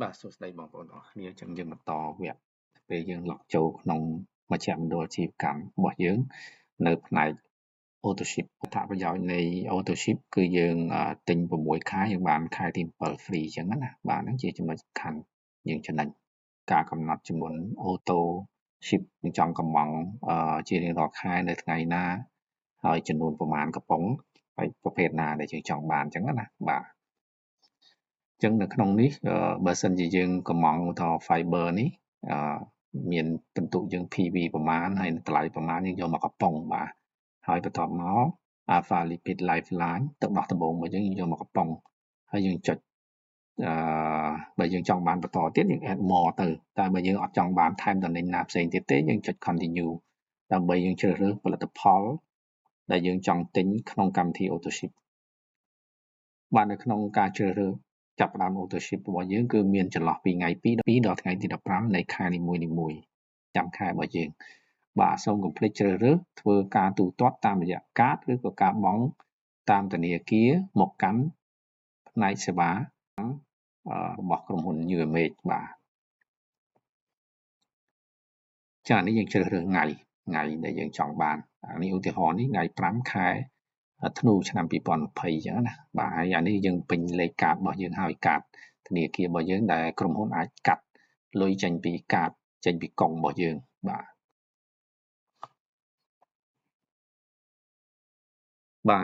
បាទសួស្តីបងប្អូនអរគ្នាចឹងយើងបន្តវគ្គពេលយើងឡុកចូលក្នុងមជ្ឈមណ្ឌលអាជីវកម្មរបស់យើងនៅផ្នែក Autoship អត្ថប្រយោជន៍នៃ Autoship គឺយើងទិញ6ខែយើងបានខែទី7 free ចឹងណាបាទហ្នឹងជាចំណុចសំខាន់យើងចំណេញការកំណត់ចំនួន Autoship នឹងចង់កំងជារៀងរាល់ខែនៅថ្ងៃណាហើយចំនួនប្រមាណកំប៉ុងហើយប្រភេទណាដែលយើងចង់បានចឹងណាបាទចឹងនៅក្នុងនេះបើសិនជាយើងកំងទៅ fiber នេះមានពិន្ទុយើង PV ប្រមាណហើយតម្លៃប្រមាណយើងយកមកកំប៉ុងបាទហើយបន្ទាប់មក Alpha Lipid Lifeline ទឹកដោះដំបូងរបស់យើងយកមកកំប៉ុងហើយយើងចុចបើយើងចង់បានបន្តទៀតយើង add more ទៅតែបើយើងអត់ចង់បានថែមតំណែងណាផ្សេងទៀតទេយើងចុច continue ដើម្បីយើងជ្រើសរើសផលិតផលដែលយើងចង់ទិញក្នុងកម្មវិធី Autoship បាទនៅក្នុងការជ្រើសរើសចាប់ផ្ដើម Autoship របស់យើងគឺមានចន្លោះពីថ្ងៃ2ដល់ថ្ងៃទី15នៃខែនីមួយៗចាំខែរបស់យើងបាទសូមកុំភ្លេចជ្រើសរើសធ្វើការទូទាត់តាមរយៈកាតឬក៏ការបង់តាមធនាគារមកកាន់ផ្នែកសេវារបស់ក្រុមហ៊ុន UMH បាទចា៎នេះយើងជ្រើសរើសថ្ងៃដែលយើងចង់បាននេះឧទាហរណ៍នេះថ្ងៃ5ខែធ្នូឆ្នាំ2020អញ្ចឹងណាបាទហើយអានេះយើងពេញលេខកាតរបស់យើងហើយកាតធនាគាររបស់យើងដែលក្រុមហ៊ុនអាចកាត់លុយចេញពីកាតចេញពីកុងរបស់យើងបាទ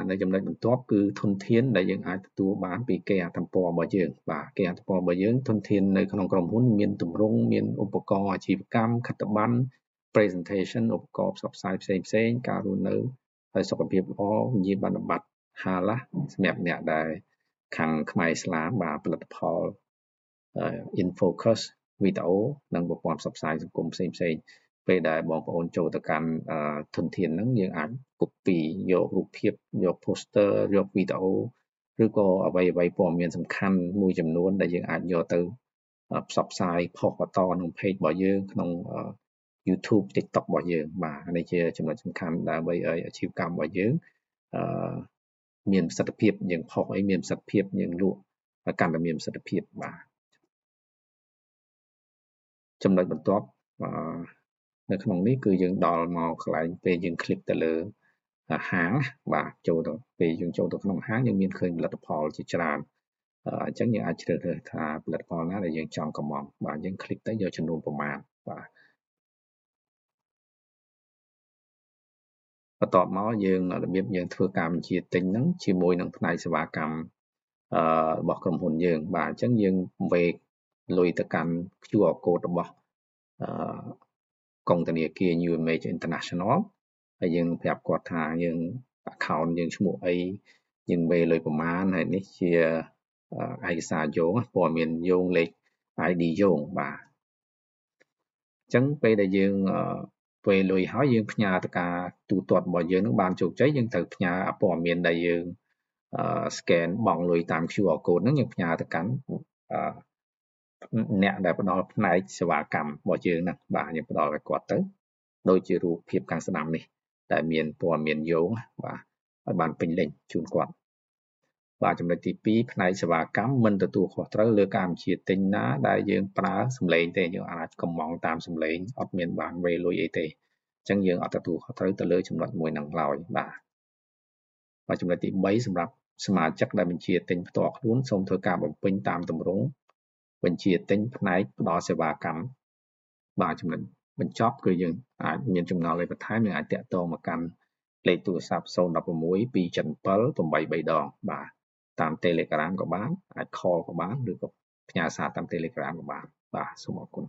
នៅចំណុចបន្ទាប់គឺធនធានដែលយើងអាចទទួលបានពីគេអាទំព័ររបស់យើងបាទគេអាទំព័ររបស់យើងធនធាននៅក្នុងក្រុមហ៊ុនមានទម្រង់មានឧបករណ៍អាជីវកម្មខិត្តប័ណ្ណ presentation ឧបករណ៍ផ្សព្វផ្សាយផ្សេងៗការរស់នៅហើយសុខភាពល្អវិញ្ញាបនបត្រHALALសម្រាប់អ្នកដែលខាងខ្មែរឥស្លាមបាទផលិតផល InFocus វីដេអូនិងប្រព័ន្ធផ្សព្វផ្សាយសង្គមផ្សេងៗពេលដែលបងប្អូនចូលទៅកាន់ធនធានហ្នឹងយើងអាច copy យករូបភាពយក poster យកវីដេអូឬក៏អ្វីព័ត៌មានសំខាន់មួយចំនួនដែលយើងអាចយកទៅផ្សព្វផ្សាយផុសបន្តក្នុង page របស់យើងក្នុង YouTube TikTok របស់យើងបាទនេះជាចំណុចសំខាន់ដើម្បីឲ្យអាជីវកម្មរបស់យើងមានប្រសិទ្ធភាពយើងផុសអីមានប្រសិទ្ធភាពយើងលក់កាន់តែមានប្រសិទ្ធភាពបាទចំណុចបន្ទាប់នៅក្នុងនេះគឺយើងដល់មកកន្លែងពេលយើងคลิกទៅលើហាងបាទចូលទៅពេលយើងចូលទៅក្នុងហាងយើងមានឃើញផលិតផលជាច្រើនអញ្ចឹងយើងអាចជ្រើសរើសថាផលិតផលណាដែលយើងចង់កំងបាទយើងคลิกទៅយកចំនួនប្រមាណបាទបន្ទាប់មកយើងរបៀបយើងធ្វើការបញ្ជាទិញហ្នឹងជាមួយនឹងផ្នែកសេវាកម្មរបស់ក្រុមហ៊ុនយើងបាទអញ្ចឹងយើងវេកលុយទៅកាន់ QR code របស់កុងធនាគារ UMH International ហើយយើងប្រាប់គាត់ថាយើង account យើងឈ្មោះអីយើងវេលុយប្រមាណហើយនេះជាឯកសារយោងព័ត៌មានយោងលេខ ID យោងបាទអញ្ចឹងពេលដែលយើងវេលុយហើយយើងផ្ញើទៅការទូទាត់របស់យើងនឹងបានជោគជ័យយើងត្រូវផ្ញើព័ត៌មានដែលយើងscan បង់លុយតាម QR code ហ្នឹងយើងផ្ញើទៅកាន់អ្នកដែលផ្ដល់ផ្នែកសេវាកម្មរបស់យើងហ្នឹងបាទយើងផ្ដល់ឲ្យគាត់ទៅដូចជារូបភាពខាងស្ដាំនេះដែលមានព័ត៌មានយោងបាទឲ្យបានពេញលេញជូនគាត់បាទចំណុចទី2ផ្នែកសេវាកម្មមិនទទួលខុសត្រូវលើការបញ្ជាទិញណាដែលយើងប្រើសំឡេងទេយើងអាចកំងតាមសំឡេងអត់មានបានវេលុយអីទេអញ្ចឹងយើងអត់ទទួលខុសត្រូវទៅលើចំណុចមួយហ្នឹងឡើយបាទចំណុចទី3សម្រាប់សមាជិកដែលបញ្ជាទិញផ្ទាល់ខ្លួនសូមធ្វើការបំពេញតាមទម្រង់បញ្ជាទិញផ្នែកផ្ដល់សេវាកម្មបាទចំណុចបញ្ចប់គឺយើងអាចមានចំណល់អីបន្ថែមយើងអាចតាក់ទងមកកាន់លេខទូរស័ព្ទ016 277 83ដងបាទតាម Telegram ក៏បានអាច call ក៏បានឬក៏ផ្ញើសារតាម Telegram ក៏បានបាទសូមអរគុណ